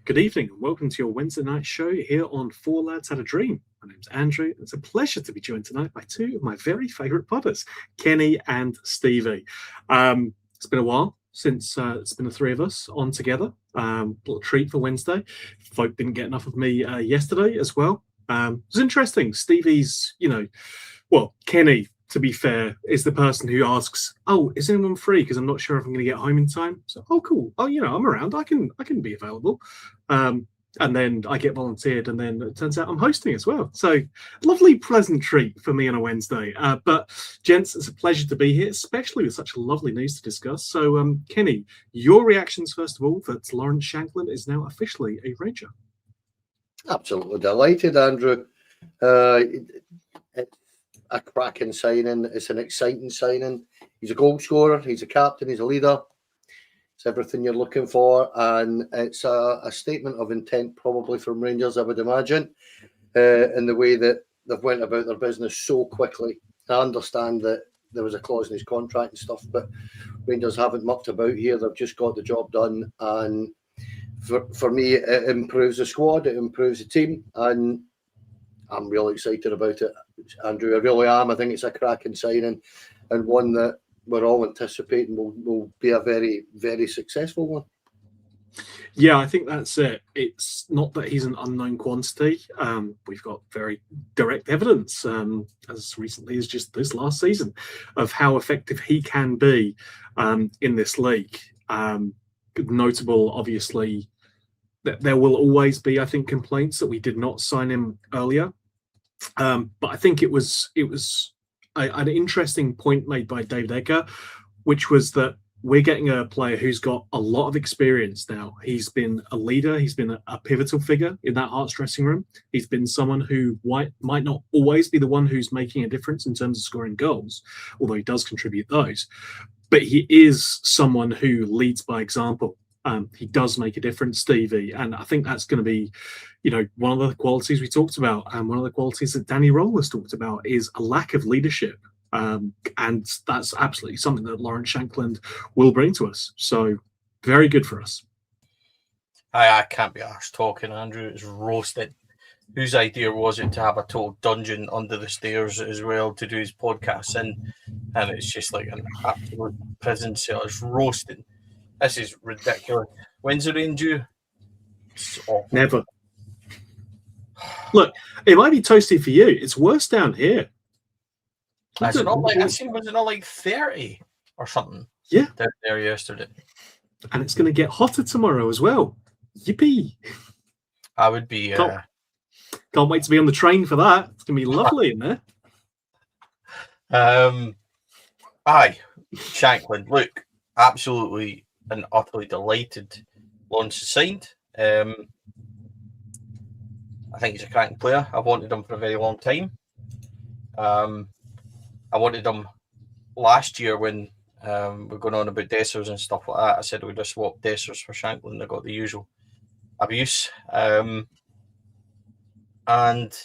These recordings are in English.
Good evening and welcome to your Wednesday night show here on Four Lads Had a Dream. My name's Andrew. It's a pleasure to be joined tonight by two of my very favourite podders, Kenny and Stevie. It's been a while since it's been the three of us on together. Little treat for Wednesday. Folk didn't get enough of me yesterday as well. It was interesting. Stevie's, Kenny, to be fair, is the person who asks, "Oh, is anyone free? Because I'm not sure if I'm going to get home in time." So, "Oh, cool. Oh, I'm around. I can be available." And then I get volunteered, and then it turns out I'm hosting as well. So, lovely, pleasant treat for me on a Wednesday. But, gents, it's a pleasure to be here, especially with such lovely news to discuss. So, Kenny, your reactions first of all that Lawrence Shankland is now officially a Ranger. Absolutely delighted, Andrew. A cracking signing. It's an exciting signing. He's a goal scorer. He's a captain. He's a leader. It's everything you're looking for, and it's a statement of intent, probably from Rangers, I would imagine, in the way that they've went about their business so quickly. I understand that there was a clause in his contract and stuff, but Rangers haven't mucked about here. They've just got the job done, and for me, it improves the squad. It improves the team, and I'm really excited about it, Andrew. I really am. I think it's a cracking signing and one that we're all anticipating will be a very, very successful one. Yeah, I think that's it. It's not that he's an unknown quantity. We've got very direct evidence, as recently as just this last season, of how effective he can be in this league. Notable, obviously, that there will always be, I think, complaints that we did not sign him earlier. But I think it was an interesting point made by David Edgar, which was that we're getting a player who's got a lot of experience now. He's been a leader. He's been a pivotal figure in that Hearts dressing room. He's been someone who might not always be the one who's making a difference in terms of scoring goals, although he does contribute those. But he is someone who leads by example. He does make a difference, Stevie, and I think that's going to be, one of the qualities we talked about, and one of the qualities that Danny Roller's talked about is a lack of leadership, and that's absolutely something that Lawrence Shankland will bring to us. So, very good for us. I can't be arsed talking, Andrew. It's roasted. Whose idea was it to have a total dungeon under the stairs as well to do his podcasts in? And it's just like an absolute prison cell. It's roasting. This is ridiculous. When's the rain due? Never. Look, it might be toasty for you. It's worse down here. Was it not like 30 or something? Yeah. There yesterday. And it's going to get hotter tomorrow as well. Yippee. I would be... Can't wait to be on the train for that. It's going to be lovely in there. Aye. Shankland. Look, absolutely and utterly delighted Lawrence is signed. I think he's a cracking player. I've wanted him for a very long time. I wanted him last year when we're going on about Dessers and stuff like that. I said we'd just swap Dessers for Shankland. I got the usual abuse. And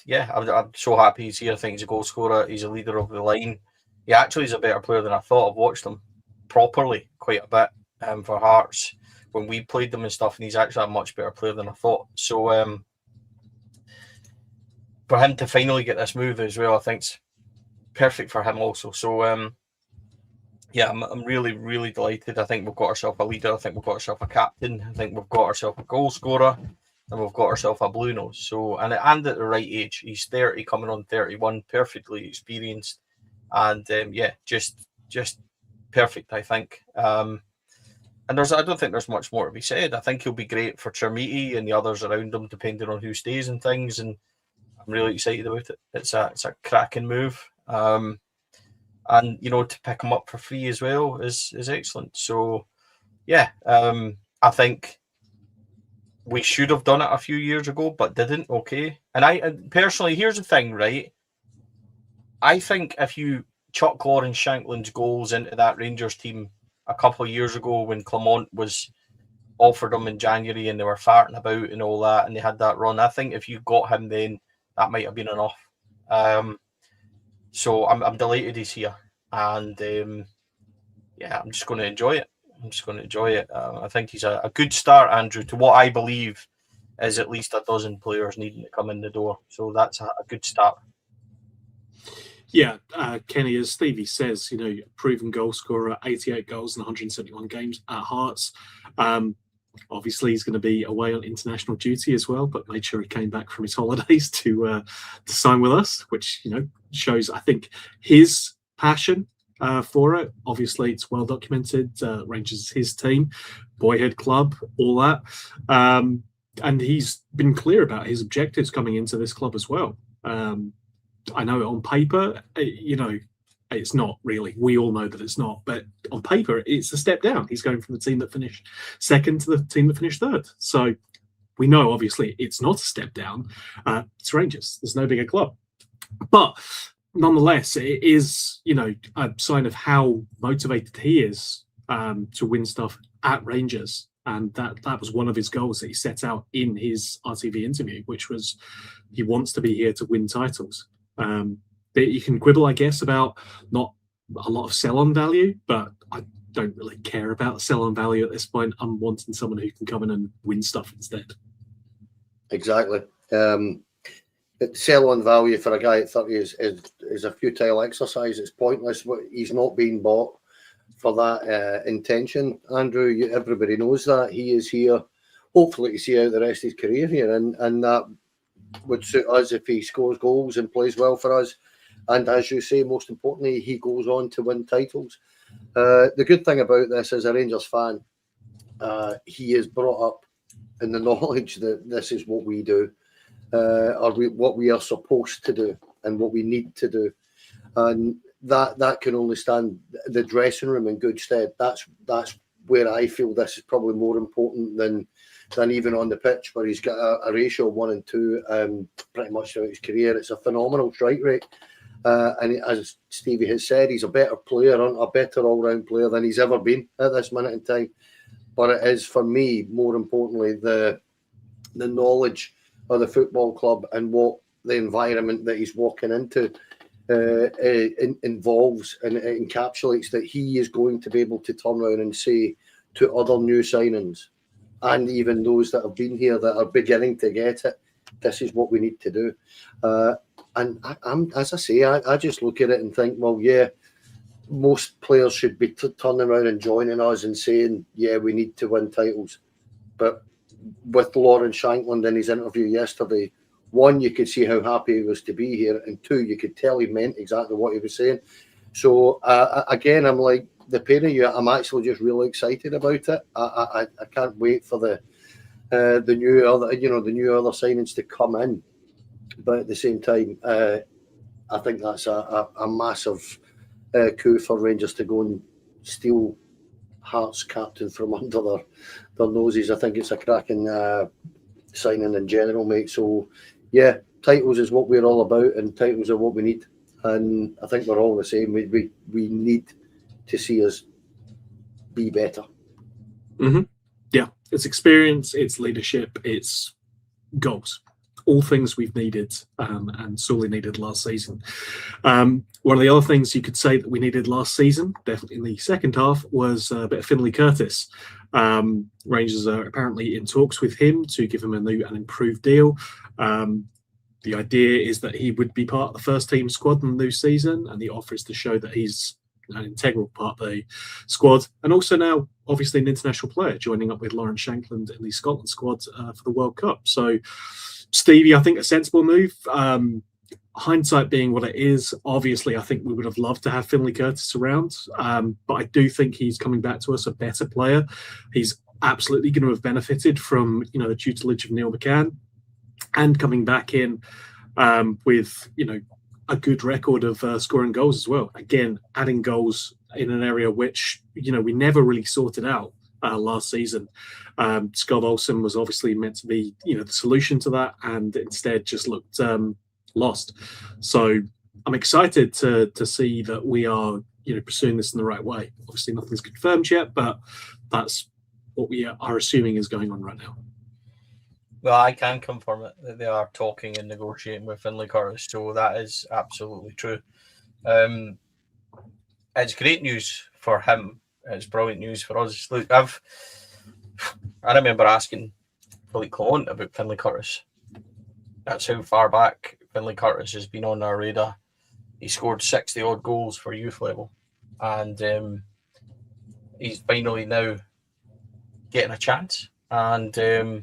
yeah, I'm so happy he's here. I think he's a goal scorer. He's a leader of the line. He actually is a better player than I thought. I've watched him properly quite a bit for Hearts when we played them and stuff, and he's actually a much better player than I thought. So for him to finally get this move as well, I think it's perfect for him also. So yeah, I'm really, really delighted. I think we've got ourselves a leader. I think we've got ourselves a captain. I think we've got ourselves a goal scorer, and we've got ourselves a blue nose. So and at the right age, he's 30, coming on 31, perfectly experienced, and yeah, just perfect, I think. And I don't think there's much more to be said. I think he'll be great for Chermiti and the others around him, depending on who stays and things. And I'm really excited about it. It's a cracking move. And to pick him up for free as well is excellent. So yeah, I think we should have done it a few years ago, but didn't. Okay. And I personally, here's the thing, right? I think if you chuck Lawrence Shankland's goals into that Rangers team a couple of years ago when Clement was offered them in January and they were farting about and all that, and they had that run, I think if you got him then, that might have been enough. So I'm delighted he's here, and yeah, I'm just going to enjoy it. I think he's a good start, Andrew, to what I believe is at least a dozen players needing to come in the door. So that's a good start. Yeah, Kenny, as Stevie says, proven goal scorer, 88 goals in 171 games at Hearts. Obviously, he's going to be away on international duty as well, but made sure he came back from his holidays to sign with us, which shows, I think, his passion for it. Obviously, it's well documented. Rangers is his team, boyhood club, all that, and he's been clear about his objectives coming into this club as well. I know on paper, it's not really. We all know that it's not. But on paper, it's a step down. He's going from the team that finished second to the team that finished third. So we know, obviously, it's not a step down. It's Rangers. There's no bigger club. But nonetheless, it is, a sign of how motivated he is to win stuff at Rangers. And that was one of his goals that he set out in his RTV interview, which was he wants to be here to win titles. You can quibble, I guess, about not a lot of sell-on value, but I don't really care about sell-on value at this point. I'm wanting someone who can come in and win stuff instead. Exactly. Sell-on value for a guy at 30 is a futile exercise. It's pointless. He's not being bought for that intention. Andrew, everybody knows that. He is here, hopefully, to see out the rest of his career here, and that would suit us if he scores goals and plays well for us. And as you say, most importantly, he goes on to win titles. The good thing about this, as a Rangers fan, he is brought up in the knowledge that this is what we do, or what we are supposed to do, and what we need to do. And that can only stand the dressing room in good stead. That's where I feel this is probably more important than even on the pitch, where he's got a ratio of 1 and 2 pretty much throughout his career. It's a phenomenal strike rate. And as Stevie has said, he's a better player, a better all-round player than he's ever been at this minute in time. But it is, for me, more importantly, the knowledge of the football club and what the environment that he's walking into involves, and it encapsulates that he is going to be able to turn around and say to other new signings, and even those that have been here that are beginning to get it, this is what we need to do. And I'm, as I say, I just look at it and think, well, yeah, most players should be turning around and joining us and saying, yeah, we need to win titles. But with Lawrence Shankland in his interview yesterday, 1, you could see how happy he was to be here, and 2, you could tell he meant exactly what he was saying. So again, I'm like the pair of you. I'm actually just really excited about it. I can't wait for the new other signings to come in. But at the same time, I think that's a massive coup for Rangers to go and steal Hearts captain from under their noses. I think it's a cracking signing in general, mate. So yeah, titles is what we're all about, and titles are what we need. And I think we're all the same. We need to see us be better. Mm-hmm. Yeah, it's experience, it's leadership, it's goals. All things we've needed and sorely needed last season. One of the other things you could say that we needed last season, definitely in the second half, was a bit of Finlay Curtis. Rangers are apparently in talks with him to give him a new and improved deal. The idea is that he would be part of the first team squad in the new season, and the offer is to show that he's an integral part of the squad, and also now obviously an international player, joining up with Lawrence Shankland in the Scotland squad for the World Cup. So Stevie, I think a sensible move. Hindsight being what it is, obviously I think we would have loved to have Finlay Curtis around, but I do think he's coming back to us a better player. He's absolutely going to have benefited from the tutelage of Neil McCann, and coming back in with a good record of scoring goals as well. Again, adding goals in an area which we never really sorted out last season. Scott Olsen was obviously meant to be the solution to that, and instead just looked lost. So I'm excited to see that we are pursuing this in the right way. Obviously nothing's confirmed yet, but that's what we are assuming is going on right now. Well, I can confirm it that they are talking and negotiating with Finlay Curtis, so that is absolutely true. It's great news for him. It's brilliant news for us. Look, I remember asking Philippe Clement about Finlay Curtis. That's how far back Finlay Curtis has been on our radar. He scored 60 odd goals for youth level, and he's finally now getting a chance. And to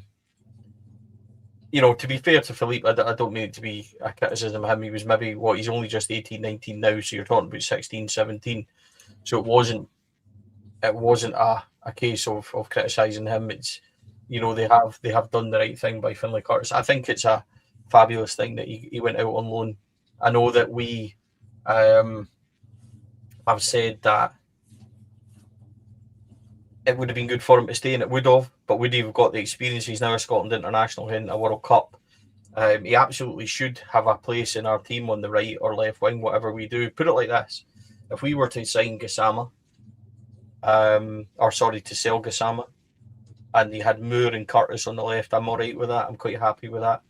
be fair to Philippe, I don't mean it to be a criticism of him. He was maybe he's only just 18, 19 now, so you're talking about 16, 17. So it wasn't a case of criticising him. It's they have done the right thing by Finlay Curtis. I think it's a fabulous thing that he went out on loan. I know that we have said that it would have been good for him to stay, and it would have, but would he have got the experience? He's now a Scotland international in a World Cup. He absolutely should have a place in our team on the right or left wing, whatever we do. Put it like this: if we were to sign Gassama, to sell Gassama, and he had Moore and Curtis on the left, I'm all right with that. I'm quite happy with that.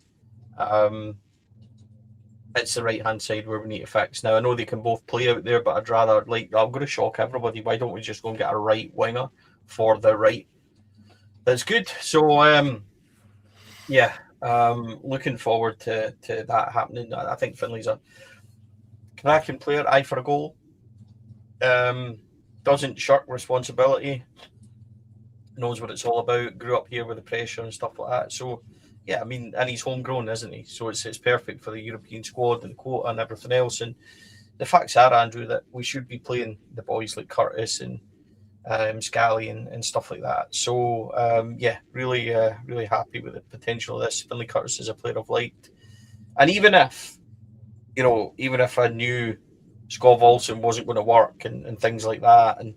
It's the right-hand side where we need to fix. Now, I know they can both play out there, but I'd rather, I'm going to shock everybody. Why don't we just go and get a right winger for the right? That's good. So, looking forward to that happening. I think Finlay's a cracking player, eye for a goal. Doesn't shirk responsibility. Knows what it's all about. Grew up here with the pressure and stuff like that. So, yeah, I mean, and he's homegrown, isn't he? So it's perfect for the European squad and the quota and everything else. And the facts are, Andrew, that we should be playing the boys like Curtis and Scally and stuff like that. So, really happy with the potential of this. Finlay Curtis is a player I've liked. And even if I knew Scott Olsen wasn't going to work and things like that, and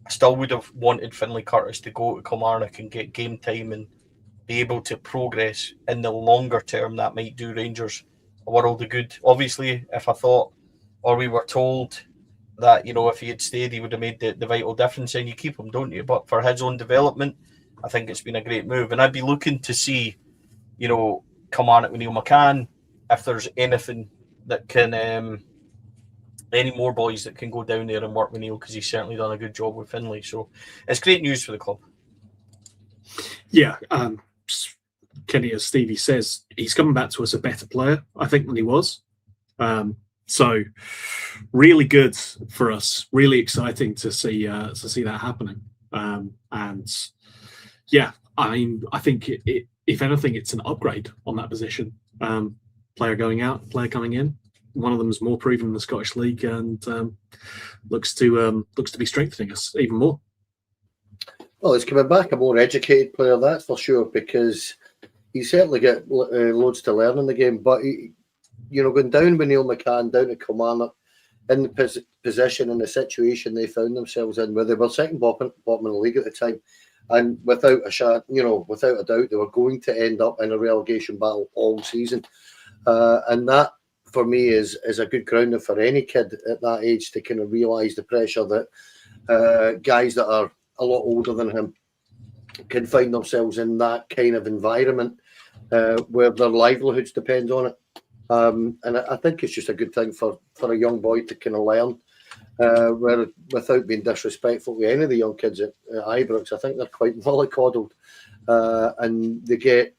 I still would have wanted Finlay Curtis to go to Kilmarnock and get game time and be able to progress in the longer term. That might do Rangers a world of good. Obviously, if I thought, or we were told that, if he had stayed, he would have made the vital difference, and you keep him, don't you? But for his own development, I think it's been a great move. And I'd be looking to see, Kilmarnock with Neil McCann, if there's anything that can, any more boys that can go down there and work with Neil, because he's certainly done a good job with Finlay. So it's great news for the club. Yeah, Kenny, as Stevie says, he's coming back to us a better player, I think, than he was. So really good for us. Really exciting to see that happening. And yeah, I mean, I think it if anything, it's an upgrade on that position. Player going out, player coming in. One of them is more proven in the Scottish League and looks to be strengthening us even more. Well, he's coming back a more educated player, that's for sure, because he certainly got loads to learn in the game. But going down with Neil McCann, down to Kilmarnock, in the position and the situation they found themselves in, where they were second bottom in the league at the time, and without a doubt, they were going to end up in a relegation battle all season. And that, for me, is a good grounding for any kid at that age to kind of realise the pressure that guys that are a lot older than him can find themselves in that kind of environment where their livelihoods depend on it. And I think it's just a good thing for a young boy to kind of learn, without being disrespectful to any of the young kids at Ibrox. I think they're quite mollycoddled, and they get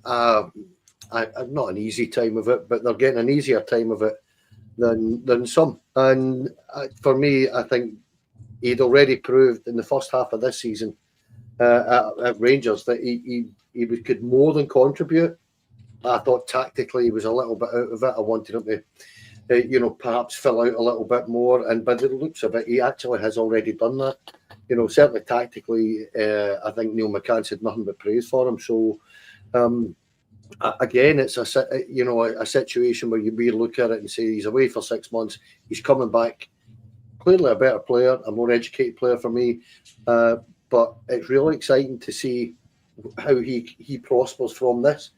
not an easy time of it, but they're getting an easier time of it than some. And for me, I think he'd already proved in the first half of this season at Rangers that he could more than contribute. I thought tactically he was a little bit out of it. I wanted him to, perhaps fill out a little bit more. And by the looks of it, he actually has already done that. Certainly tactically, I think Neil McCann said nothing but praise for him. So, again, it's a situation where you look at it and say he's away for 6 months. He's coming back, clearly a better player, a more educated player for me. But it's really exciting to see how he prospers from this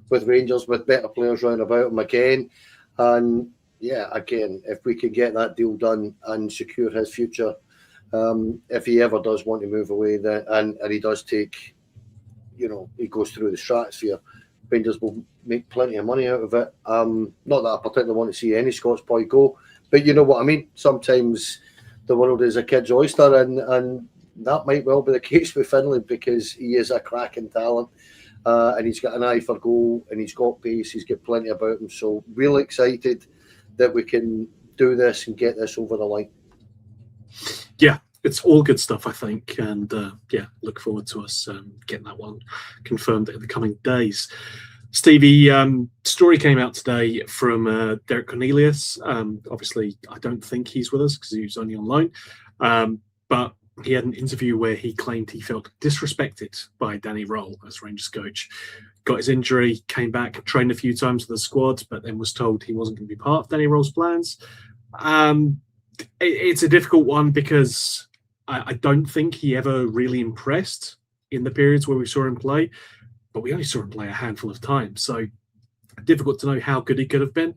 with Rangers, with better players round about him again. And yeah, again, if we can get that deal done and secure his future, if he ever does want to move away, then and he does take, he goes through the stratosphere, Rangers will make plenty of money out of it. Not that I particularly want to see any Scots boy go, but you know what I mean. Sometimes the world is a kid's oyster, and that might well be the case with Finlay, because he is a cracking talent. and he's got an eye for goal, and he's got pace. He's got plenty about him. So really excited that we can do this and get this over the line. Yeah, it's all good stuff, I think, and look forward to us getting that one confirmed in the coming days. Stevie, story came out today from Derek Cornelius. Obviously, I don't think he's with us because he was only on loan, but he had an interview where he claimed he felt disrespected by Danny Roll as Rangers coach. Got his injury, came back, trained a few times with the squad, but then was told he wasn't going to be part of Danny Roll's plans. It's a difficult one because I don't think he ever really impressed in the periods where we saw him play, but we only saw him play a handful of times. So difficult to know how good he could have been.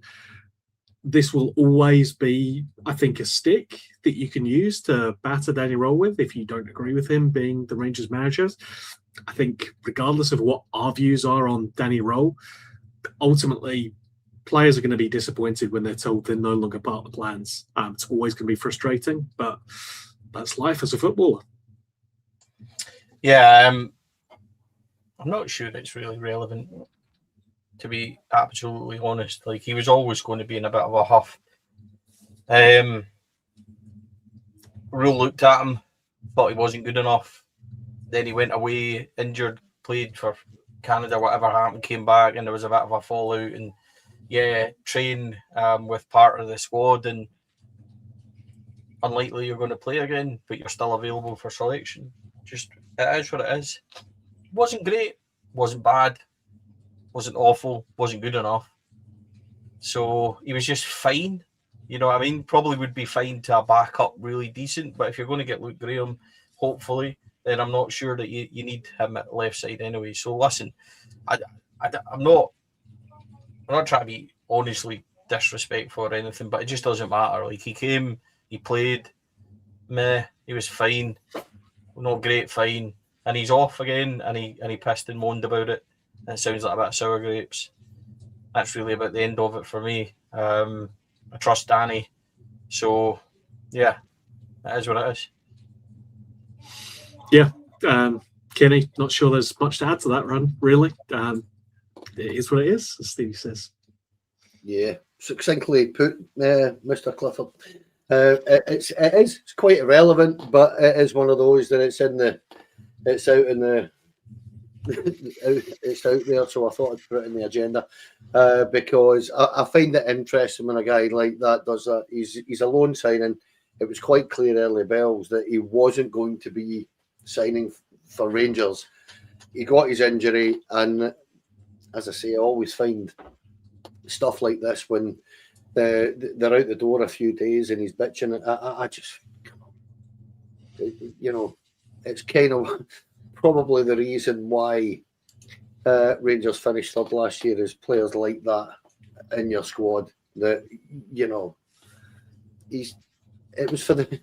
This will always be, I think, a stick that you can use to batter Danny Roll with if you don't agree with him being the Rangers manager. I think regardless of what our views are on Danny Roll, ultimately players are going to be disappointed when they're told they're no longer part of the plans. It's always going to be frustrating, but that's life as a footballer. Yeah, I'm not sure it's really relevant, to be absolutely honest. Like, he was always going to be in a bit of a huff. Rule looked at him, thought he wasn't good enough. Then he went away, injured, played for Canada, whatever happened, came back, and there was a bit of a fallout. And train with part of the squad, and unlikely you're going to play again, but you're still available for selection. Just, it is what it is. Wasn't great, wasn't bad, wasn't awful, wasn't good enough. So he was just fine. You know what I mean? Probably would be fine to a backup really decent, but if you're going to get Luke Graham, hopefully, then I'm not sure that you need him at left side anyway. So listen, I'm not trying to be honestly disrespectful or anything, but it just doesn't matter. Like, he came, he played, he was fine, not great, fine, and he's off again, and he pissed and moaned about it. It sounds like a bit of sour grapes. That's really about the end of it for me. I trust Danny, so yeah, it is what it is. Yeah, Kenny, not sure there's much to add to that run, really. It is what it is, as Stevie says. Yeah, succinctly put, Mr. Clifford. It's quite irrelevant, but it is one of those that it's out there. So I thought I'd put it in the agenda because I find it interesting when a guy like that does that. He's a loan signing. It was quite clear early bells that he wasn't going to be signing for Rangers. He got his injury, and as I say, I always find stuff like this when they're out the door a few days and he's bitching. I just, it's kind of probably the reason why Rangers finished third last year is players like that in your squad. That it was for the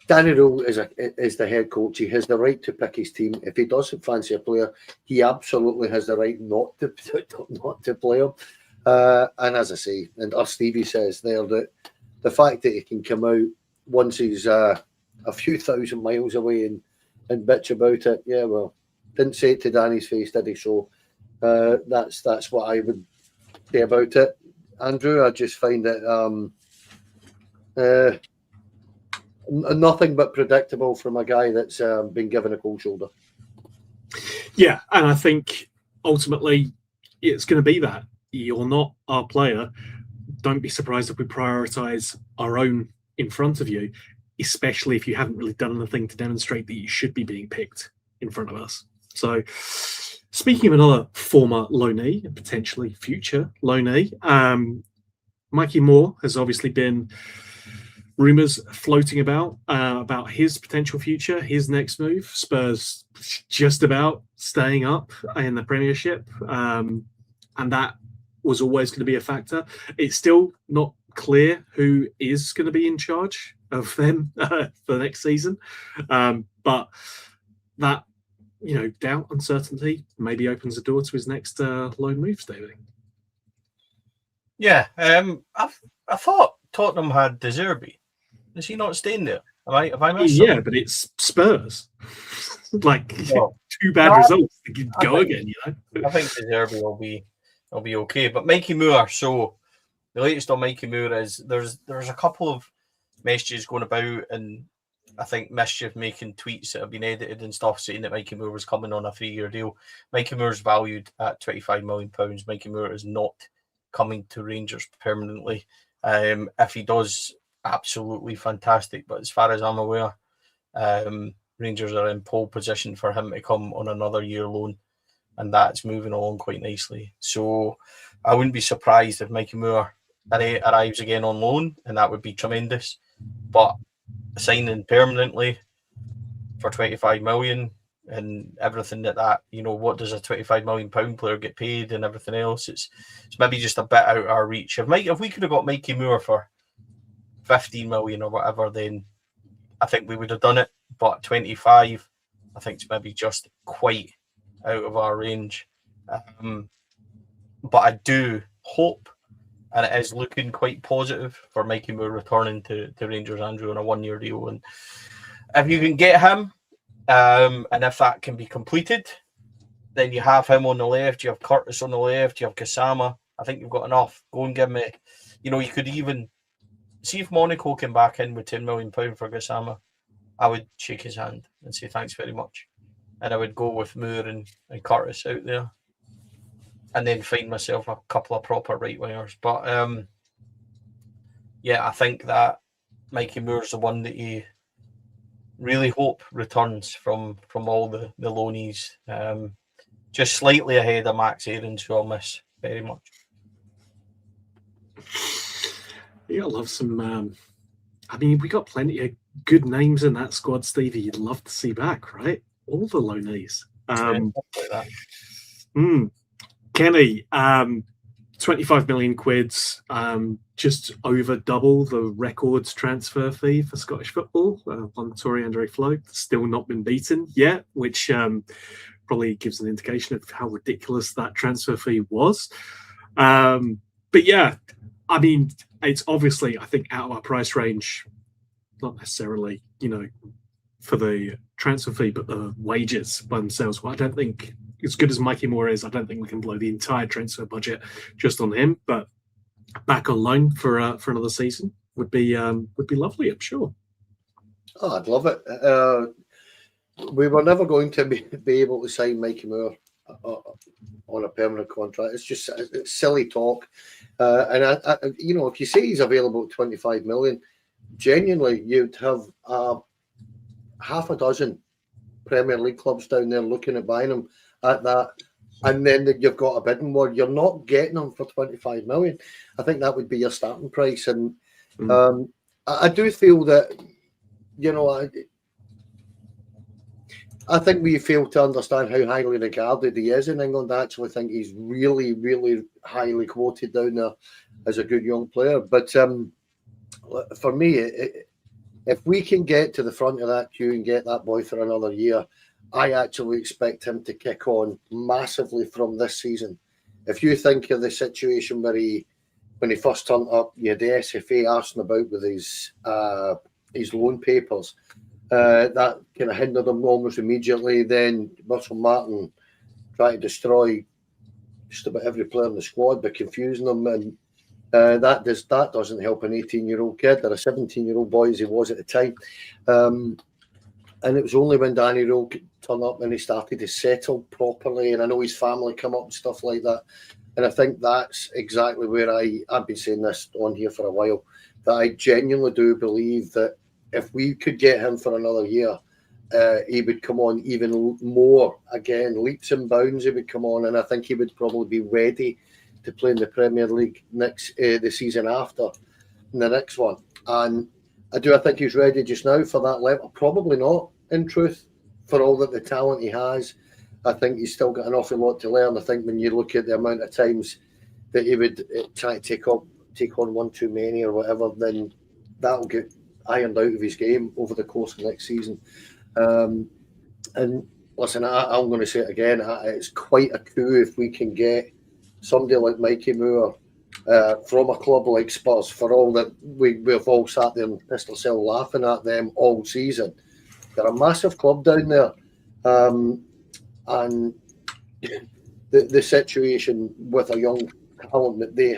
Danny Rule is the head coach. He has the right to pick his team. If he doesn't fancy a player, he absolutely has the right not to play him. And as I say, and as Stevie says there, that the fact that he can come out once he's a few thousand miles away and bitch about it, yeah, well, didn't say it to Danny's face, did he? So that's what I would say about it. Andrew, I just find it nothing but predictable from a guy that's been given a cold shoulder. Yeah, and I think ultimately it's going to be that. You're not our player. Don't be surprised if we prioritise our own in front of you, especially if you haven't really done anything to demonstrate that you should be being picked in front of us. So, speaking of another former loanee, and potentially future loanee, Mikey Moore has obviously been rumours floating about his potential future, his next move. Spurs just about staying up in the Premiership, and that was always going to be a factor. It's still not clear who is going to be in charge of them for the next season, but that doubt, uncertainty maybe opens the door to his next loan move, Stevie. Yeah, I thought Tottenham had De Zerbi. Is he not staying there? Have I missed Yeah, something? but it's Spurs. Like Well, 2 bad no, results. They could I go think- again, you know. I think De Zerbi will be okay. But Mikey Moore, so the latest on Mikey Moore is there's a couple of messages going about, and I think mischief making tweets that have been edited and stuff saying that Mikey Moore was coming on a 3-year deal. Mikey Moore's valued at £25 million. Mikey Moore is not coming to Rangers permanently. If he does, absolutely fantastic. But as far as I'm aware, Rangers are in pole position for him to come on another year loan, and that's moving along quite nicely. So I wouldn't be surprised if Mikey Moore arrives again on loan, and that would be tremendous. But signing permanently for 25 million and everything that what does a 25 million pound player get paid and everything else? It's maybe just a bit out of our reach. If we could have got Mikey Moore for 15 million or whatever, then I think we would have done it. But 25, I think it's maybe just quite out of our range. But I do hope, and it is looking quite positive for Mikey Moore returning to Rangers, Andrew, on a 1-year deal. And if you can get him, and if that can be completed, then you have him on the left, you have Curtis on the left, you have Kasama. I think you've got enough. Go and give me, you could even see if Monaco came back in with £10 million for Kasama. I would shake his hand and say thanks very much. And I would go with Moore and Curtis out there. And then find myself a couple of proper right wingers. But I think that Mikey Moore's the one that you really hope returns from all the loanees. Just slightly ahead of Max Aarons, who I'll miss very much. Yeah, I love some. We got plenty of good names in that squad, Stevie. You'd love to see back, right? All the loanees. Like that. Kenny, 25 million quids, just over double the records transfer fee for Scottish football. On Tory Andre Flo, still not been beaten yet, which probably gives an indication of how ridiculous that transfer fee was. But yeah, it's obviously, I think, out of our price range, not necessarily, for the transfer fee, but the wages by themselves. Well, I don't think, as good as Mikey Moore is, I don't think we can blow the entire transfer budget just on him. But back on loan for another season would be lovely, I'm sure. Oh, I'd love it. We were never going to be able to sign Mikey Moore on a permanent contract. It's silly talk. And I, if you say he's available at 25 million, genuinely, you'd have half a dozen Premier League clubs down there looking at buying him at that, and then you've got a bidding war. You're not getting them for 25 million. I think that would be your starting price, and I do feel that I think we fail to understand how highly regarded he is in England. I actually think he's really, really highly quoted down there as a good young player. But for me, if we can get to the front of that queue and get that boy for another year, I actually expect him to kick on massively from this season. If you think of the situation where when he first turned up, you had the SFA arsing about with his loan papers, that kind of hindered him almost immediately. Then Russell Martin tried to destroy just about every player in the squad by confusing them, and that doesn't help an 18-year-old kid or a 17-year-old boy as he was at the time. And it was only when Danny Rowe turned up and he started to settle properly, and I know his family come up and stuff like that. And I think that's exactly where I've been saying this on here for a while, that I genuinely do believe that if we could get him for another year, he would come on even more again, leaps and bounds he would come on, and I think he would probably be ready to play in the Premier League the season after, in the next one. And I think he's ready just now for that level. Probably not, in truth, for all that the talent he has. I think he's still got an awful lot to learn. I think when you look at the amount of times that he would try to take on one too many or whatever, then that'll get ironed out of his game over the course of next season. And listen, I'm going to say it again. It's quite a coup if we can get somebody like Mikey Moore from a club like Spurs, for all that we've all sat there and pissed ourselves laughing at them all season. They're a massive club down there. And the situation with a young talent that they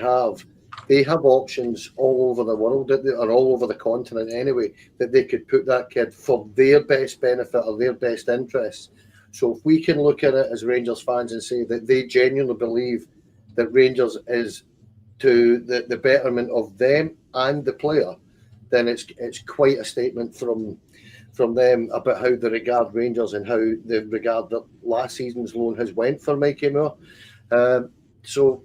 have options all over the world, or all over the continent anyway, that they could put that kid for their best benefit or their best interests. So if we can look at it as Rangers fans and say that they genuinely believe that Rangers is to the betterment of them and the player, then it's quite a statement from them about how they regard Rangers and how they regard that last season's loan has went for Mikey Moore. So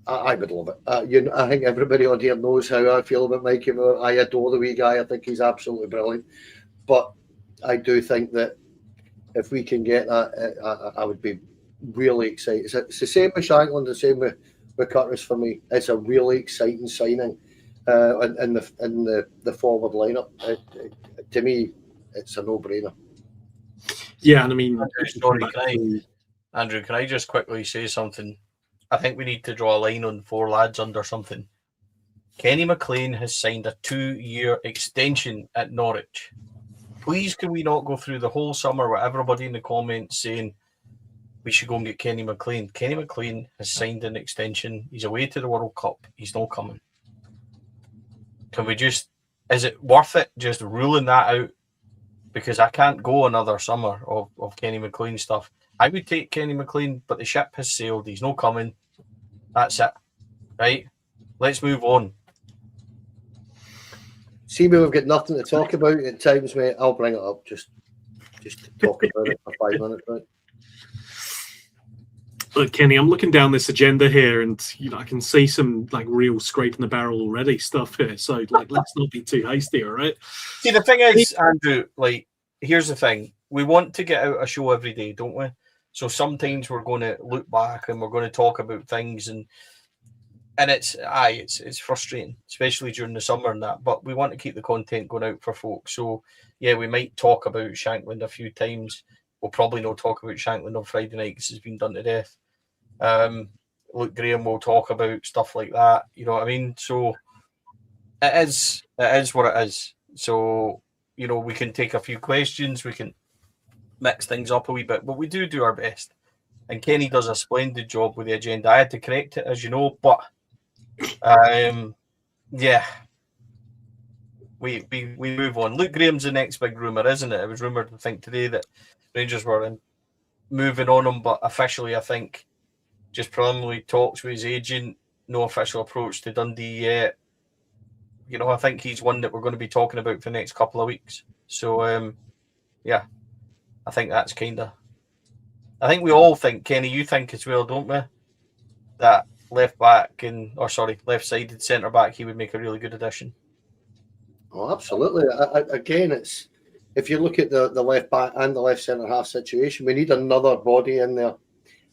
I would love it. I think everybody on here knows how I feel about Mikey Moore. I adore the wee guy. I think he's absolutely brilliant. But I do think that if we can get that, I would be really excited. It's the same with Shankland, the same with Curtis for me. It's a really exciting signing in the forward lineup. To me, it's a no-brainer. Yeah, and I mean, Andrew, can I just quickly say something? I think we need to draw a line on 4 lads under something. Kenny McLean has signed a 2-year extension at Norwich. Please, can we not go through the whole summer with everybody in the comments saying we should go and get Kenny McLean? Kenny McLean has signed an extension. He's away to the World Cup. He's not coming. Can we just... Is it worth it just ruling that out? Because I can't go another summer of Kenny McLean stuff. I would take Kenny McLean, but the ship has sailed. He's not coming. That's it. Right? Let's move on. See me, we've got nothing to talk about at times, mate. I'll bring it up just to talk about it for 5 minutes, right? Look, Kenny, I'm looking down this agenda here, and I can see some real scraping the barrel already stuff here. So let's not be too hasty, all right? See, the thing is, Andrew, here's the thing: we want to get out a show every day, don't we? So sometimes we're going to look back and we're going to talk about things, and it's frustrating, especially during the summer and that. But we want to keep the content going out for folks. So yeah, we might talk about Shankland a few times. We'll probably not talk about Shankland on Friday night because it's been done to death. Luke Graham will talk about stuff like that. You know what I mean? So it is what it is. So we can take a few questions. We can mix things up a wee bit, but we do our best. And Kenny does a splendid job with the agenda. I had to correct it, as you know, but yeah, we move on. Luke Graham's the next big rumour, isn't it? It was rumoured, I think, today that Rangers were moving on him, but officially, I think, just preliminary talks with his agent, no official approach to Dundee yet. I think he's one that we're going to be talking about for the next couple of weeks. So, yeah, I think that's I think we all think, Kenny, you think as well, don't we? That left-sided centre-back, he would make a really good addition. Oh, absolutely. Again, it's if you look at the left back and the left centre half situation, we need another body in there.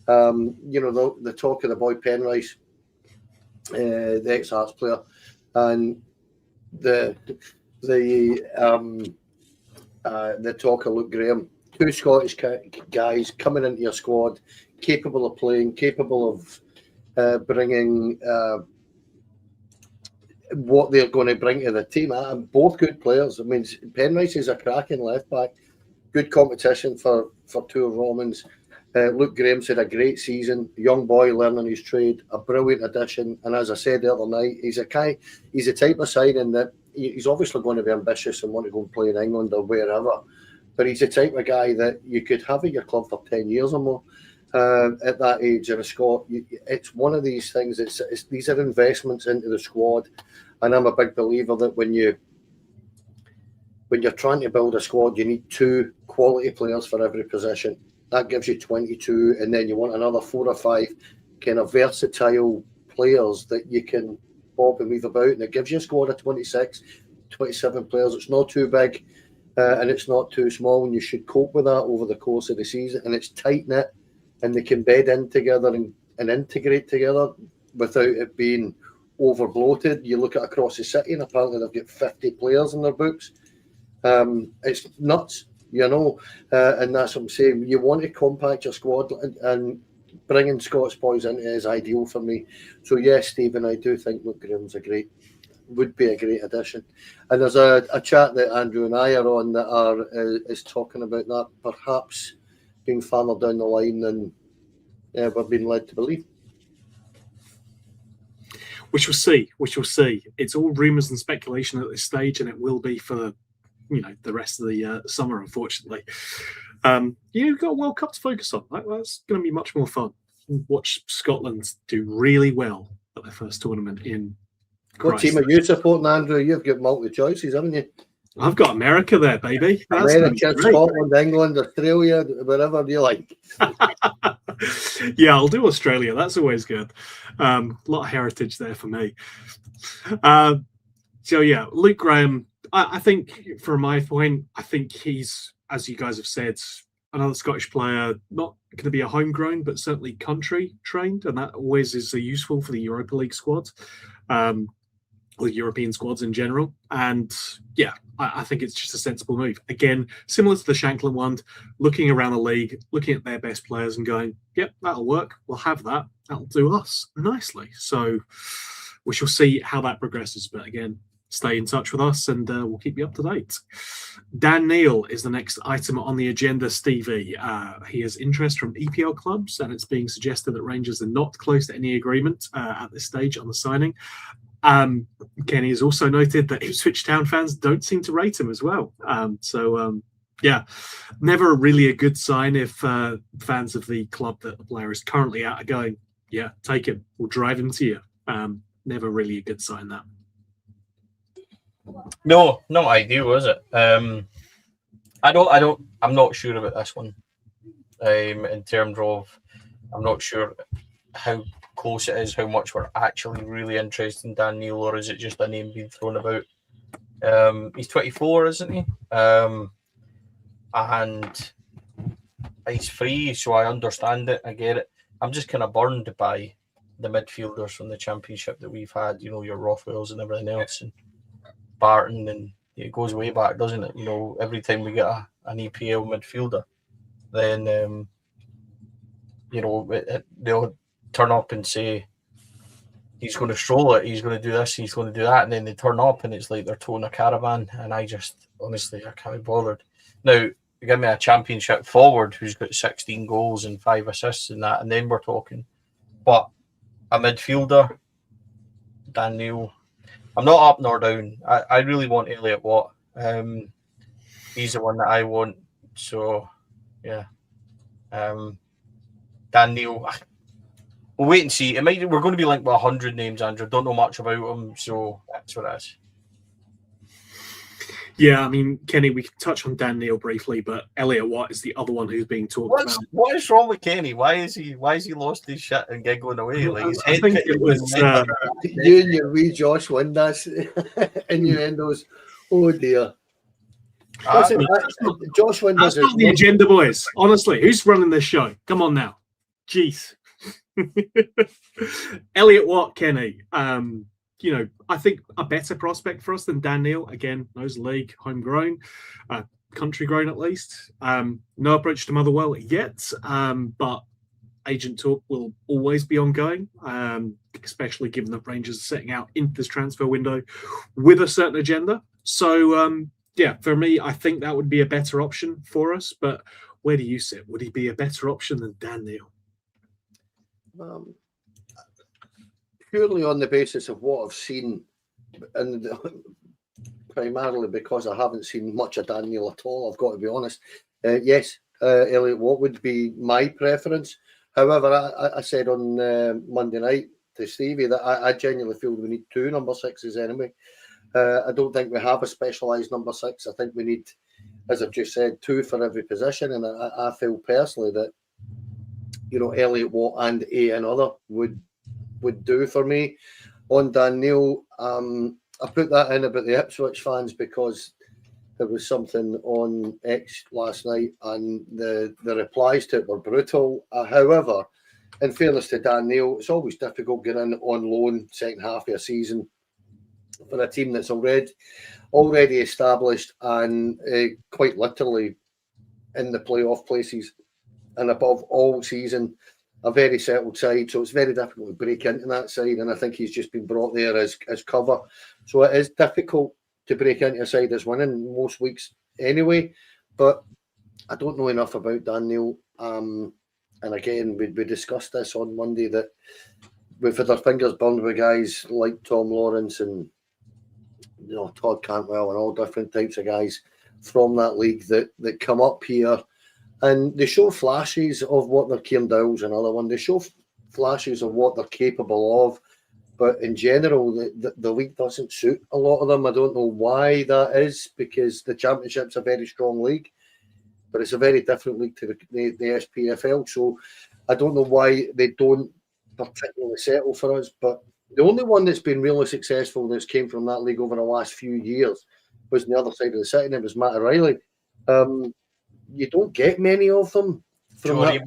The talk of the boy Penrice, the ex-Hearts player, and the talk of Luke Graham, 2 Scottish guys coming into your squad, capable of playing, capable of bringing what they're going to bring to the team. Both good players. I mean, Penrice is a cracking left back. Good competition for 2 Romans. Luke Graham's had a great season. Young boy learning his trade. A brilliant addition. And as I said the other night, he's a type of signing that he's obviously going to be ambitious and want to go and play in England or wherever. But he's the type of guy that you could have at your club for 10 years or more. At that age, in a squad, it's one of these things. These are investments into the squad, and I'm a big believer that when you're trying to build a squad, you need 2 quality players for every position. That gives you 22, and then you want another 4 or 5 kind of versatile players that you can bob and weave about, and it gives you a squad of 26, 27 players. It's not too big, and it's not too small, and you should cope with that over the course of the season. And it's tight knit, and they can bed in together and integrate together without it being over bloated. You look at across the city, and apparently they've got 50 players in their books. It's nuts, and that's what I'm saying. You want to compact your squad and bringing Scots boys into is ideal for me. So yes, Stephen, I do think Luke Graham's would be a great addition. And there's a chat that Andrew and I are on that is talking about that perhaps being farther down the line than we're being led to believe. We shall see. It's all rumours and speculation at this stage, and it will be for the rest of the summer, unfortunately. You've got a World Cup to focus on. That's going to be much more fun. Watch Scotland do really well at their first tournament in. What team are you supporting, Andrew? You've got multiple choices, haven't you? I've got America there, baby. That's America, Scotland, England, Australia, wherever you like. Yeah, I'll do Australia. That's always good. A lot of heritage there for me. So yeah, Luke Graham. I think, from my point, I think he's, as you guys have said, another Scottish player, not going to be a homegrown, but certainly country trained, and that always is useful for the Europa League squad. Or European squads in general. And yeah, I think it's just a sensible move. Again, similar to the Shankland one, looking around the league, looking at their best players and going, yep, that'll work. We'll have that. That'll do us nicely. So we shall see how that progresses. But again, stay in touch with us and we'll keep you up to date. Dan Neil is the next item on the agenda, Stevie. He has interest from EPL clubs, and it's being suggested that Rangers are not close to any agreement at this stage on the signing. Kenny has also noted that Ipswich Town fans don't seem to rate him as well. Yeah, never really a good sign if fans of the club that the player is currently at are going, yeah, take him, we'll drive him to you. Never really a good sign, that. No, not ideal, is it? I'm not sure about this one. In terms of, I'm not sure how close it is, how much we're actually really interested in Dan Neil, or is it just a name being thrown about? He's 24, isn't he? And he's free, so I understand it. I get it. I'm just kind of burned by the midfielders from the Championship that we've had. Your Rothwells and everything else, and Barton, and it goes way back, doesn't it? Every time we get an EPL midfielder, then they'll turn up and say he's going to stroll it, he's going to do this, he's going to do that, and then they turn up and it's like they're towing a caravan, and I just, honestly, I can't be bothered. Now, give me a Championship forward who's got 16 goals and 5 assists and that, and then we're talking. But a midfielder, Dan Neil, I'm not up nor down. I really want Elliot Watt. He's the one that I want. So, yeah. Dan Neil, we'll wait and see. We're going to be linked with 100 names, Andrew. Don't know much about him, so that's what it is. Yeah, I mean, Kenny, we can touch on Dan Neil briefly, but Elliot Watt is the other one who's being talked about. What is wrong with Kenny? Why is he lost his shit and giggling away? Like I think it was you and your wee Josh Windass innuendos. Oh dear. Josh Windass. That's not the agenda, boys. Honestly, who's running this show? Come on now. Jeez. Elliot Watt, Kenny. I think a better prospect for us than Dan Neil. Again, knows the league, homegrown, country grown at least. No approach to Motherwell yet, but agent talk will always be ongoing, especially given that Rangers are setting out into this transfer window with a certain agenda. So, for me, I think that would be a better option for us. But where do you sit? Would he be a better option than Dan Neil? Purely on the basis of what I've seen, and primarily because I haven't seen much of Dan Neil at all, I've got to be honest. Yes, Elliot Watt would be my preference. However, I said on Monday night to Stevie that I genuinely feel we need 2 number 6s anyway. I don't think we have a specialised number 6. I think we need, as I've just said, 2 for every position. And I feel personally that, Elliot Watt and another would do for me. On Dan Neil, I put that in about the Ipswich fans because there was something on X last night and the replies to it were brutal. However, in fairness to Dan Neil, it's always difficult getting on loan second half of a season for a team that's already established and quite literally in the playoff places and above all season. a very settled side, so it's very difficult to break into that side. And I think he's just been brought there as cover. So it is difficult to break into a side that's winning most weeks anyway. But I don't know enough about Daniel. And again, we discussed this on Monday that we've had our fingers burned with guys like Tom Lawrence and Todd Cantwell and all different types of guys from that league that come up here. And they show flashes of what they're Kieran Dowell's another one. They show flashes of what they're capable of. But in general, the league doesn't suit a lot of them. I don't know why that is, because the Championship's a very strong league, but it's a very different league to the SPFL. So I don't know why they don't particularly settle for us. But the only one that's been really successful that's came from that league over the last few years was on the other side of the city, and it was Matt O'Reilly. You don't get many of them from that.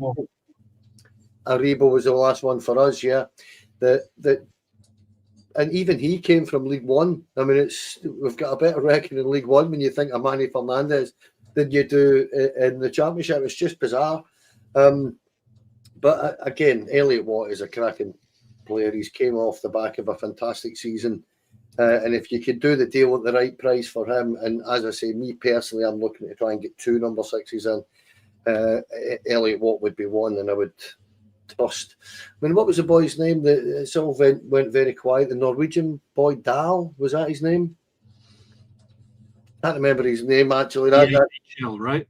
Aribo was the last one for us, yeah. And even he came from League One. I mean, we've got a better record in League One when you think of Manny Fernandez than you do in the Championship. It's just bizarre. But again, Elliot Watt is a cracking player. He's came off the back of a fantastic season. And if you could do the deal at the right price for him, and as I say, me personally, I'm looking to try and get 2 number 6s in. Elliot Watt would be one, and I would trust. I mean, what was the boy's name that sort of went very quiet? The Norwegian boy, Dahl, was that his name? Can't remember his name actually. Right?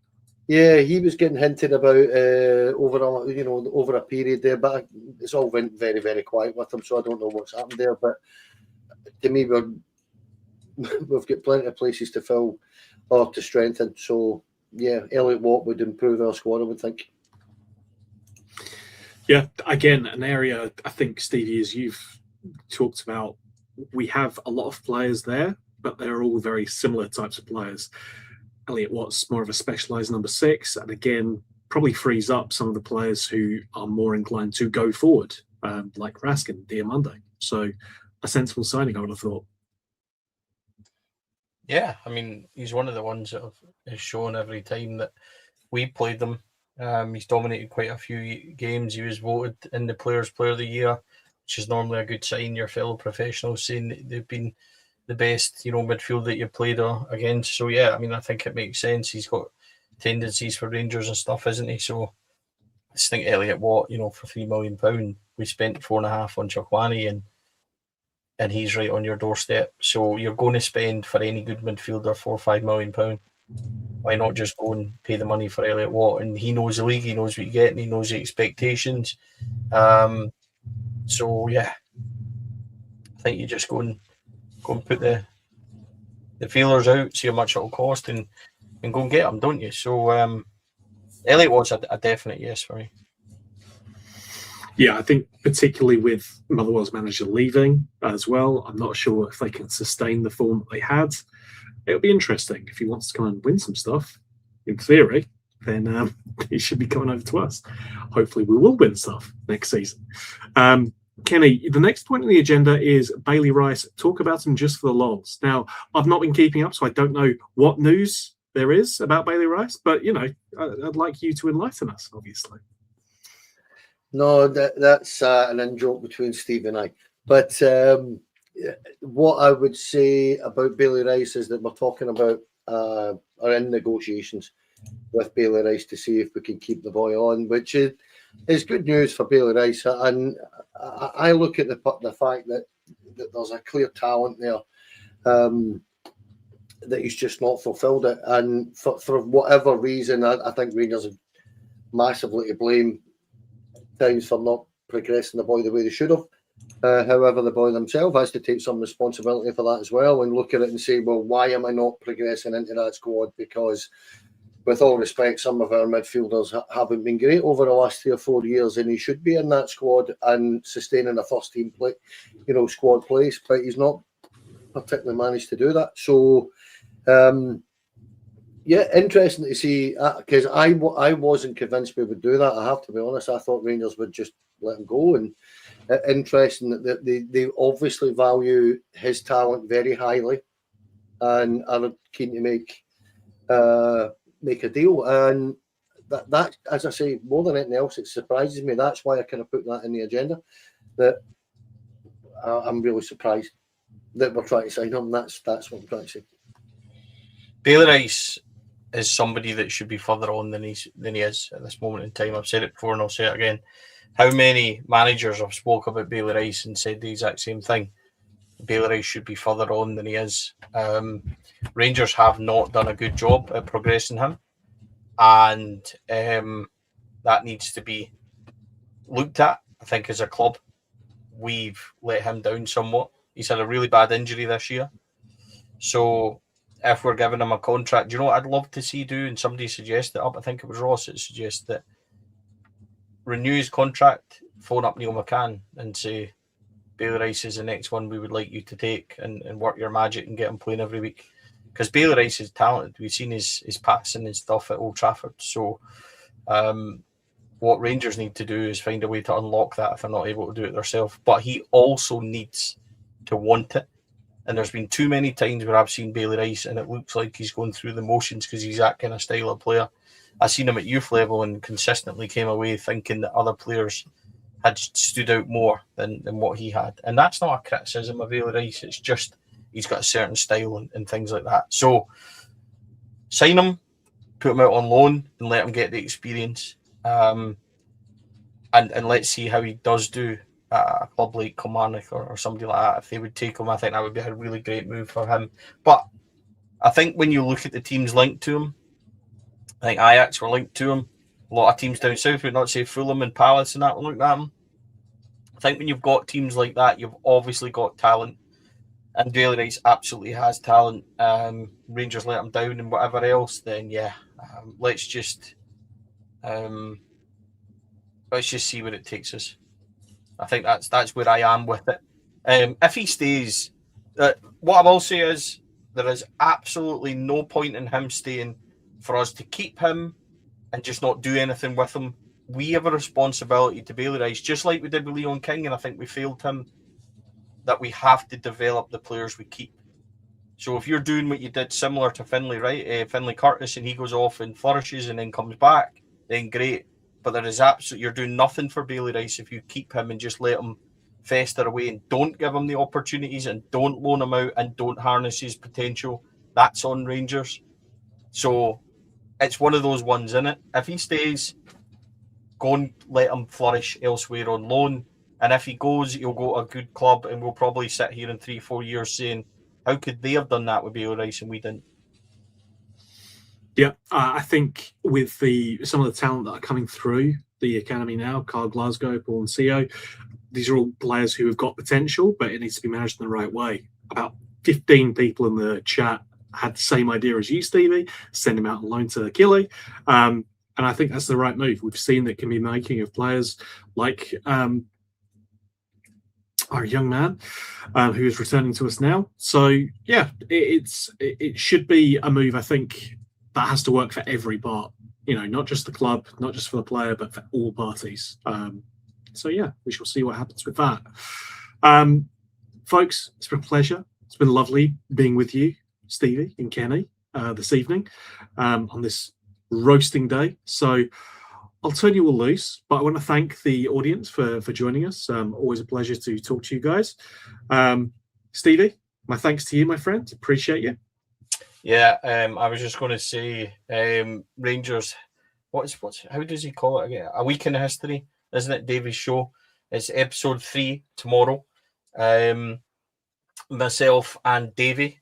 Yeah, he was getting hinted about over a period there, but it's all went very, very quiet with him. So I don't know what's happened there, but to me, we've got plenty of places to fill or to strengthen. So yeah, Elliot Watt would improve our squad, I would think. Yeah, again, an area I think, Stevie, as you've talked about, we have a lot of players there, but they're all very similar types of players. Elliot Watt's more of a specialised number 6, and again, probably frees up some of the players who are more inclined to go forward, like Raskin, Diamande. So a sensible signing, I would have thought. Yeah, I mean, he's one of the ones that has shown every time that we played them. He's dominated quite a few games. He was voted in the Players' Player of the Year, which is normally a good sign. Your fellow professionals saying that they've been the best, midfield that you played against. So yeah, I mean, I think it makes sense. He's got tendencies for Rangers and stuff, isn't he? So I just think Elliot Watt, for £3 million, we spent 4.5 on Chakwani, and he's right on your doorstep. So you're going to spend for any good midfielder £4 or £5 million. Why not just go and pay the money for Elliot Watt? And he knows the league, he knows what you get, and he knows the expectations. So yeah, I think you just go and put the feelers out, see how much it'll cost, and go and get them, don't you? So Elliot Watt's a definite yes for me. Yeah, I think particularly with Motherwell's manager leaving as well, I'm not sure if they can sustain the form that they had. It'll be interesting. If he wants to come and win some stuff, in theory, then he should be coming over to us. Hopefully we will win stuff next season. Kenny, the next point on the agenda is Bailey Rice. Talk about him just for the lols. Now, I've not been keeping up, so I don't know what news there is about Bailey Rice, but, I'd like you to enlighten us, obviously. No, that's an in-joke between Steve and I. But what I would say about Bailey Rice is that we're talking about are in negotiations with Bailey Rice to see if we can keep the boy on, which is good news for Bailey Rice. And I look at the fact that there's a clear talent there, that he's just not fulfilled it. And for whatever reason, I think Rangers are massively to blame times for not progressing the boy the way they should have. However, the boy himself has to take some responsibility for that as well and look at it and say, well, why am I not progressing into that squad? Because with all respect, some of our midfielders haven't been great over the last 3 or 4 years, and he should be in that squad and sustaining a first team play, squad place, but he's not particularly managed to do that. So, yeah, interesting to see, because I wasn't convinced we would do that. I have to be honest. I thought Rangers would just let him go, and interesting that they obviously value his talent very highly and are keen to make a deal. And that, as I say, more than anything else, it surprises me. That's why I kind of put that in the agenda. That I'm really surprised that we're trying to sign him. That's what I'm trying to say. Bailey Rice is somebody that should be further on than he is at this moment in time. I've said it before and I'll say it again. How many managers have spoke about Bailey Rice and said the exact same thing? Bailey Rice should be further on than he is. Rangers have not done a good job at progressing him, and that needs to be looked at. I think as a club, we've let him down somewhat. He's had a really bad injury this year. So if we're giving him a contract, do you know what I'd love to see do? And somebody suggested up, I think it was Ross that suggested that renew his contract, phone up Neil McCann and say, Bailey Rice is the next one we would like you to take and work your magic and get him playing every week. Because Bailey Rice is talented. We've seen his passing and stuff at Old Trafford. So what Rangers need to do is find a way to unlock that if they're not able to do it themselves. But he also needs to want it. And there's been too many times where I've seen Bailey Rice and it looks like he's going through the motions because he's that kind of style of player. I've seen him at youth level and consistently came away thinking that other players had stood out more than what he had. And that's not a criticism of Bailey Rice. It's just he's got a certain style and things like that. So sign him, put him out on loan and let him get the experience. And let's see how he does do at a club like Kilmarnock or somebody like that. If they would take him, I think that would be a really great move for him. But I think when you look at the teams linked to him, I think Ajax were linked to him. A lot of teams down south, would not say Fulham and Palace and that looked at him. I think when you've got teams like that, you've obviously got talent. And Bailey Rice absolutely has talent. Rangers let him down and whatever else, then yeah, let's just see where it takes us. I think that's where I am with it. If he stays, what I will say is there is absolutely no point in him staying for us to keep him and just not do anything with him. We have a responsibility to Bailey Rice, just like we did with Leon King, and I think we failed him, that we have to develop the players we keep. So if you're doing what you did similar to Finlay, right? Finlay Curtis, and he goes off and flourishes and then comes back, then great. But there is you're doing nothing for Bailey Rice if you keep him and just let him fester away and don't give him the opportunities and don't loan him out and don't harness his potential. That's on Rangers. So it's one of those ones, isn't it? If he stays, go and let him flourish elsewhere on loan. And if he goes, he'll go to a good club and we'll probably sit here in 3-4 years saying, how could they have done that with Bailey Rice and we didn't? Yeah, I think with some of the talent that are coming through the academy now, Carl Glasgow, Paul and CEO, these are all players who have got potential, but it needs to be managed in the right way. About 15 people in the chat had the same idea as you, Stevie, send him out on loan to Achille. And I think that's the right move. We've seen that can be making of players like our young man who is returning to us now. So, yeah, it should be a move, I think, that has to work for every part, not just the club, not just for the player, but for all parties. So, yeah, we shall see what happens with that. Folks, it's been a pleasure. It's been lovely being with you, Stevie and Kenny, this evening on this roasting day. So I'll turn you all loose, but I want to thank the audience for joining us. Always a pleasure to talk to you guys. Stevie, my thanks to you, my friend. Appreciate you. Yeah, I was just going to say, Rangers, how does he call it again? A Week in History, isn't it, Davy's show? It's episode 3 tomorrow. Myself and Davy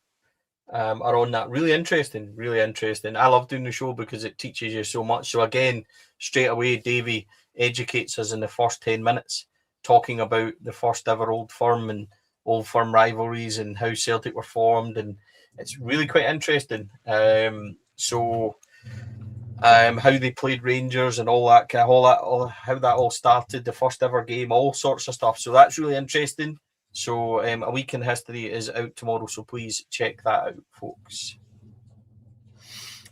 are on that. Really interesting, really interesting. I love doing the show because it teaches you so much. So again, straight away, Davy educates us in the first 10 minutes, talking about the first ever Old Firm and Old Firm rivalries and how Celtic were formed, and it's really quite interesting. How they played Rangers and all that, how that all started, the first ever game, all sorts of stuff. So that's really interesting. So A Week in History is out tomorrow, so please check that out, folks.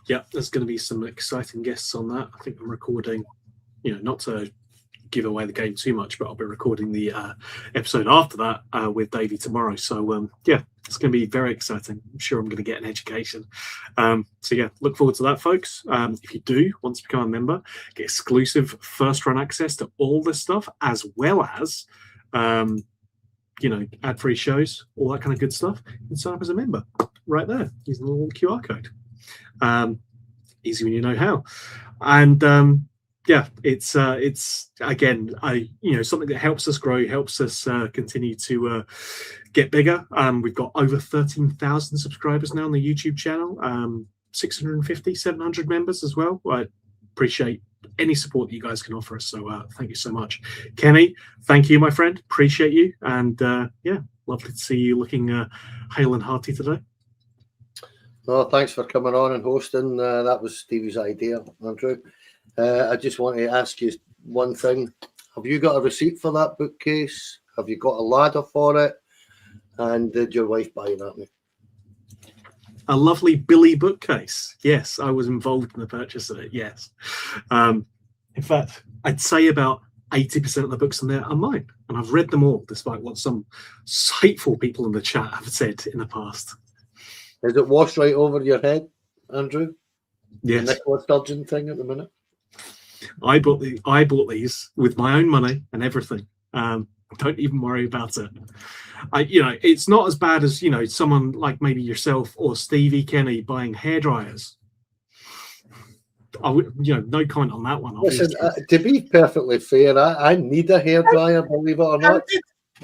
Yeah, there's going to be some exciting guests on that. I think I'm recording, not to give away the game too much, but I'll be recording the episode after that with Davey tomorrow. So yeah, it's going to be very exciting. I'm sure I'm going to get an education. So yeah, look forward to that, folks. If you do want to become a member, get exclusive first run access to all this stuff, as well as ad-free shows, all that kind of good stuff. You can sign up as a member right there using the little QR code. Easy when you know how. And yeah, it's again, something that helps us grow, helps us continue to get bigger. We've got over 13,000 subscribers now on the YouTube channel, 650, 700 members as well. I appreciate any support that you guys can offer us. So thank you so much. Kenny, thank you, my friend. Appreciate you. And yeah, lovely to see you looking hale and hearty today. No, thanks for coming on and hosting. That was Stevie's idea, Andrew. I just want to ask you one thing. Have you got a receipt for that bookcase? Have you got a ladder for it? And did your wife buy that? A lovely Billy bookcase. Yes, I was involved in the purchase of it. Yes. In fact, I'd say about 80% of the books in there are mine. And I've read them all, despite what some hateful people in the chat have said in the past. Is it washed right over your head, Andrew? Yes. The Nicola Sturgeon thing at the minute? I bought these with my own money and everything. Don't even worry about it. It's not as bad as, someone like maybe yourself or Stevie, Kenny buying hairdryers. No comment on that one. Listen, to be perfectly fair, I need a hairdryer, believe it or not.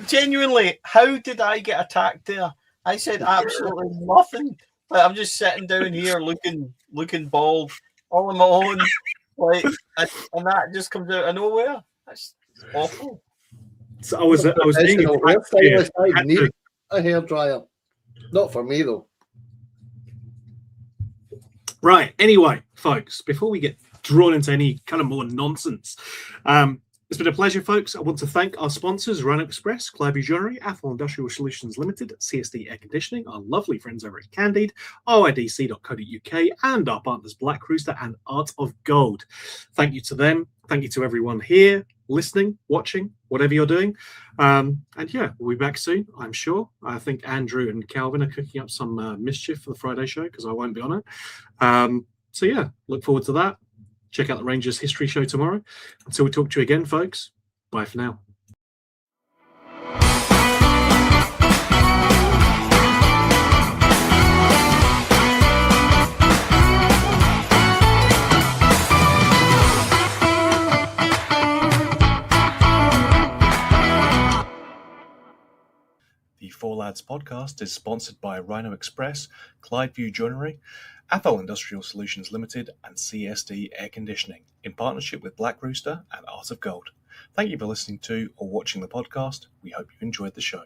Genuinely, how did I get attacked there? I said absolutely nothing. Like, I'm just sitting down here looking bald, all on my own, and that just comes out of nowhere. That's awful. So I was thinking, I need a hairdryer. Not for me though. Right. Anyway, folks, before we get drawn into any kind of more nonsense, it's been a pleasure, folks. I want to thank our sponsors, Rhino Express, Clyde Joinery, Athol Industrial Solutions Limited, CSD Air Conditioning, our lovely friends over at Candide, OIDC.co.uk, and our partners Black Rooster and Art of Gold. Thank you to them. Thank you to everyone here, listening, watching, whatever you're doing. And yeah, we'll be back soon, I'm sure. I think Andrew and Calvin are cooking up some mischief for the Friday show because I won't be on it. So yeah, look forward to that. Check out the Rangers History Show tomorrow. Until we talk to you again, folks, bye for now. The Four Lads podcast is sponsored by Rhino Express, Clydeview Joinery, Athol Industrial Solutions Limited, and CSD Air Conditioning, in partnership with Black Rooster and Art of Gold. Thank you for listening to or watching the podcast. We hope you enjoyed the show.